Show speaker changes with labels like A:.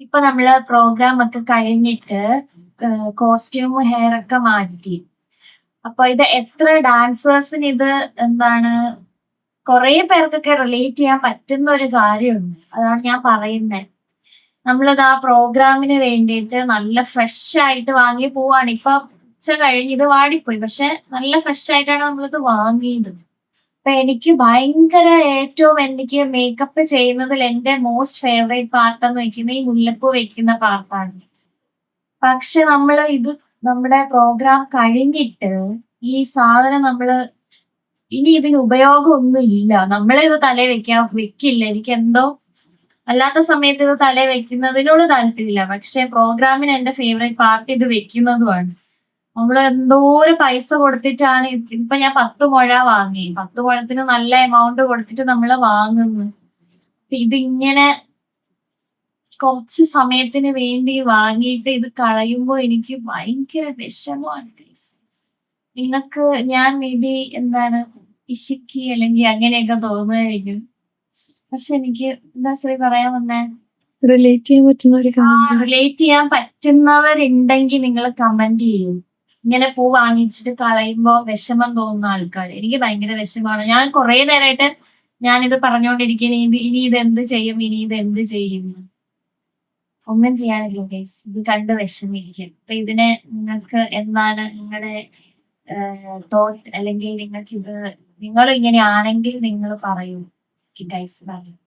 A: ഇപ്പൊ നമ്മള് പ്രോഗ്രാം ഒക്കെ കഴിഞ്ഞിട്ട് കോസ്റ്റ്യൂമും ഹെയർ ഒക്കെ മാറ്റി. അപ്പൊ ഇത് എത്ര ഡാൻസേഴ്സിന് ഇത് എന്താണ് കുറേ പേർക്കൊക്കെ റിലേറ്റ് ചെയ്യാൻ പറ്റുന്ന ഒരു കാര്യമുണ്ട്. അതാണ് ഞാൻ പറയുന്നത്. നമ്മളിത് ആ പ്രോഗ്രാമിന് വേണ്ടിയിട്ട് നല്ല ഫ്രഷ് ആയിട്ട് വാങ്ങി പോവാണ്. ഇപ്പൊ ഉച്ച കഴിഞ്ഞ് ഇത് വാടിപ്പോയി. പക്ഷെ നല്ല ഫ്രഷ് ആയിട്ടാണ് നമ്മളിത് വാങ്ങിയത്. അപ്പൊ എനിക്ക് ഭയങ്കര ഏറ്റവും എനിക്ക് മേക്കപ്പ് ചെയ്യുന്നതിൽ എന്റെ മോസ്റ്റ് ഫേവറേറ്റ് പാർട്ട് എന്ന് വെക്കുന്നത് ഈ മുല്ലപ്പൂ വെക്കുന്ന പാർട്ടാണ്. പക്ഷെ ഇത് നമ്മുടെ പ്രോഗ്രാം കഴിഞ്ഞിട്ട് ഈ സാധനം ഇനി ഇതിന് ഉപയോഗമൊന്നും ഇല്ല. നമ്മളിത് തലയിൽ വെക്കില്ല. എനിക്ക് എന്തോ അല്ലാത്ത സമയത്ത് ഇത് തലയിൽ വെക്കുന്നതിനോട് താല്പര്യമില്ല. പക്ഷെ പ്രോഗ്രാമിന് എന്റെ ഫേവറേറ്റ് പാർട്ട് ഇത് വെക്കുന്നതുമാണ്. നമ്മള് എന്തോരം പൈസ കൊടുത്തിട്ടാണ് ഇപ്പൊ ഞാൻ 10 മുഴ വാങ്ങി. 10 മുഴത്തിന് നല്ല എമൗണ്ട് കൊടുത്തിട്ട് നമ്മള് വാങ്ങുന്നു. ഇതിങ്ങനെ കുറച്ച് സമയത്തിന് വേണ്ടി വാങ്ങിയിട്ട് ഇത് കളയുമ്പോ എനിക്ക് ഭയങ്കര വിഷമമാണ് ഗൈസ്. നിങ്ങൾക്ക് ഞാൻ മേ ബി പിശുക്കി അല്ലെങ്കിൽ അങ്ങനെയൊക്കെ തോന്നുമായിരിക്കും. പക്ഷെ എനിക്ക് എന്താ ശ്രീ പറയാൻ വന്നേ,
B: റിലേറ്റ് ചെയ്യാൻ പറ്റുന്ന ഒരു
A: റിലേറ്റ് ചെയ്യാൻ പറ്റുന്നവരുണ്ടെങ്കിൽ നിങ്ങൾ കമന്റ് ചെയ്യൂ. ഇങ്ങനെ പൂ വാങ്ങിച്ചിട്ട് കളയുമ്പോ വിഷമം തോന്നുന്ന ആൾക്കാർ. എനിക്ക് ഭയങ്കര വിഷമമാണ്. ഞാൻ കുറെ നേരമായിട്ട് ഞാനിത് പറഞ്ഞുകൊണ്ടിരിക്കുന്നത് ഇനി ഇത് എന്ത് ചെയ്യും. ഒന്നും ചെയ്യാനില്ല ഗൈസ്. ഇത് കണ്ട് വിഷമിക്കും. അപ്പൊ ഇതിനെ നിങ്ങൾക്ക് എന്താണ് നിങ്ങളുടെ തോട്ട്, അല്ലെങ്കിൽ നിങ്ങൾ ഇങ്ങനെയാണെങ്കിൽ നിങ്ങൾ പറയൂ ഗൈസ്. പറയൂ.